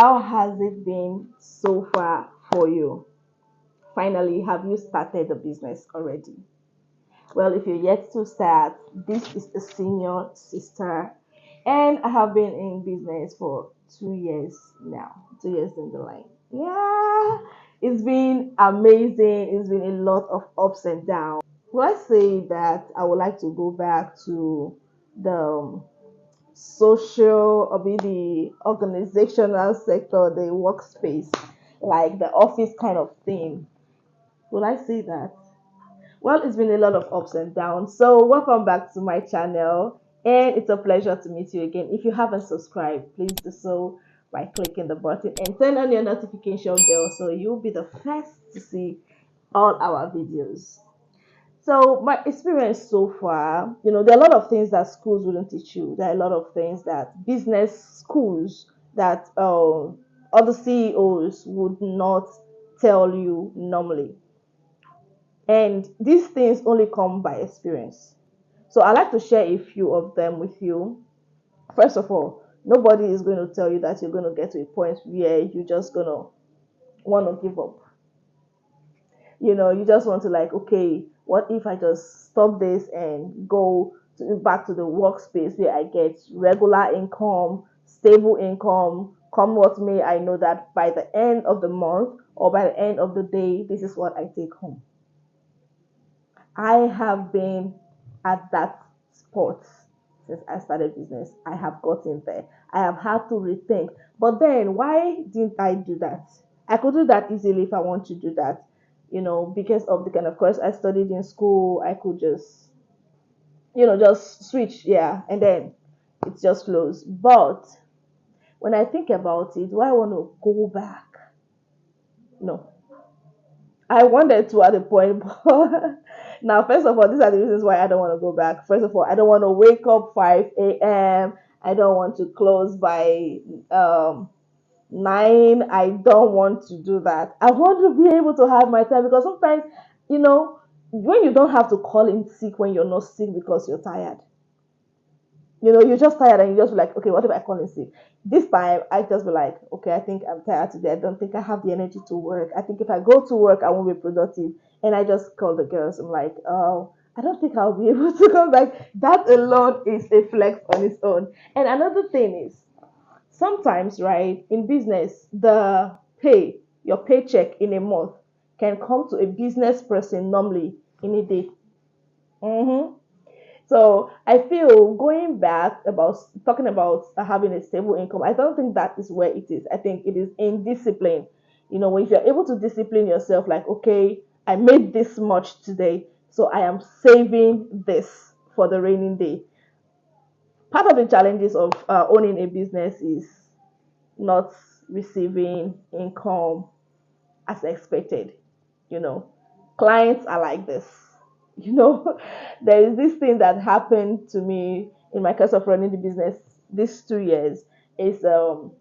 How has it been so far for you? Finally, have you started the business already? Well, if you're yet to start, this is the senior sister, and I have been in business for 2 years now. 2 years in the line. Yeah, it's been amazing. It's been a lot of ups and downs. Will I say that I would like to go back to the social or be the organizational sector, the workspace, like the office kind of thing? Will I say that? Well, it's been a lot of ups and downs. So, welcome back to my channel, and it's a pleasure to meet you again. If you haven't subscribed, please do so by clicking the button and turn on your notification bell so you'll be the first to see all our videos. So, my experience so far, there are a lot of things that schools wouldn't teach you. There are a lot of things that business schools that other CEOs would not tell you normally. And these things only come by experience. So I like to share a few of them with you. First of all, nobody is going to tell you that you're going to get to a point where you're just going to want to give up. You just want to like, okay, what if I just stop this and go back to the workspace where I get regular income, stable income, come what may, I know that by the end of the month or by the end of the day, this is what I take home. I have been at that spot since I started business. I have gotten there. I have had to rethink. But then, why didn't I do that? I could do that easily if I want to do that, because of the kind of course I studied in school. I could just switch, yeah, and then it just flows. But when I think about it, do I want to go back? No. I wanted to at the point, but now, first of all, these are the reasons why I don't want to go back. First of all, I don't want to wake up 5 a.m. I don't want to close by 9. I don't want to do that. I want to be able to have my time because sometimes, when you don't have to call in sick when you're not sick because you're tired, you're just tired and you just be like, okay, what if I call in sick? This time, I just be like, okay, I think I'm tired today. I don't think I have the energy to work. I think if I go to work, I won't be productive. And I just call the girls. I'm like, oh, I don't think I'll be able to come back. That alone is a flex on its own. And another thing is, sometimes, right, in business, your paycheck in a month can come to a business person normally in a day. Mm-hmm. So I feel going back about talking about having a stable income, I don't think that is where it is. I think it is in discipline. When you're able to discipline yourself, like, okay, I made this much today, so I am saving this for the raining day. Part of the challenges of owning a business is not receiving income as expected. You know, Clients are like this. You know, there is this thing that happened to me in my case of running the business these 2 years is the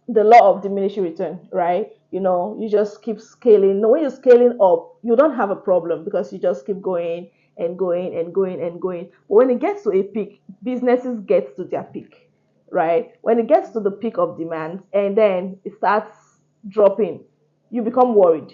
law of diminishing return, right? You just keep scaling. Now, when you're scaling up, you don't have a problem because you just keep going and going and going and going. But when it gets to a peak, businesses get to their peak, right? When it gets to the peak of demand and then it starts dropping, you become worried.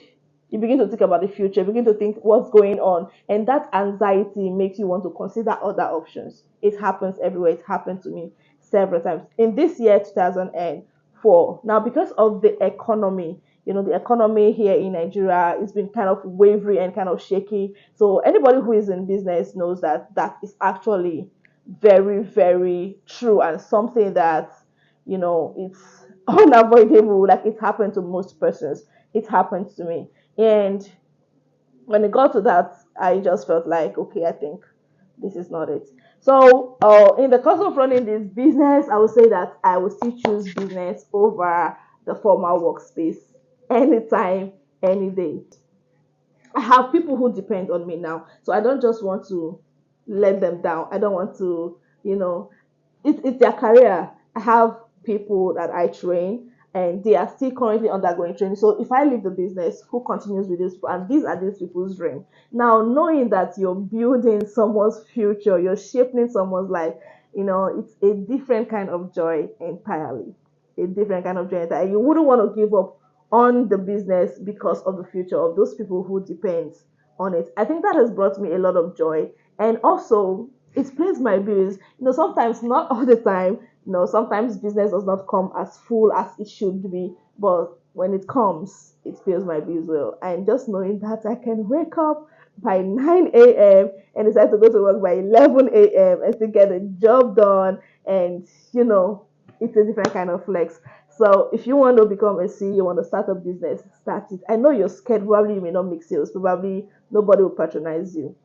You begin to think about the future, begin to think what's going on, and that anxiety makes you want to consider other options. It happens everywhere. It happened to me several times. In this year, 2004, now because of the economy, the economy here in Nigeria has been kind of wavery and kind of shaky. So anybody who is in business knows that that is actually very, very true and something that, it's unavoidable. Like it happened to most persons. It happened to me. And when it got to that, I just felt like, okay, I think this is not it. So, in the course of running this business, I would say that I would still choose business over the formal workspace anytime, any day. I have people who depend on me now, so I don't just want to let them down. I don't want to, it's their career. I have people that I train and they are still currently undergoing training. So if I leave the business, who continues with this? And these are these people's dream. Now, knowing that you're building someone's future, you're shaping someone's life, it's a different kind of joy entirely. a different kind of journey that you wouldn't want to give up on the business because of the future of those people who depend on it. I think that has brought me a lot of joy, and also it pays my bills. Sometimes, not all the time. Sometimes business does not come as full as it should be, but when it comes, it pays my bills well. And just knowing that I can wake up by 9 a.m. and decide to go to work by 11 a.m. and still get the job done, and you know, it's a different kind of flex. So if you want to become a CEO, you want to start a business, start it. I know you're scared. Probably you may not make sales. Probably nobody will patronize you.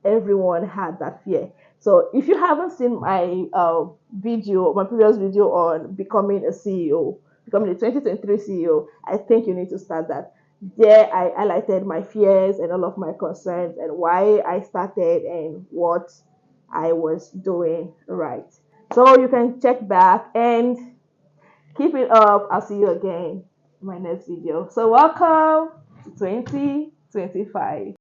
Everyone had that fear. So if you haven't seen my my previous video on becoming a CEO, becoming a 2023 CEO, I think you need to start that. There, I highlighted my fears and all of my concerns and why I started and what I was doing right. So you can check back and keep it up. I'll see you again in my next video. So welcome to 2025.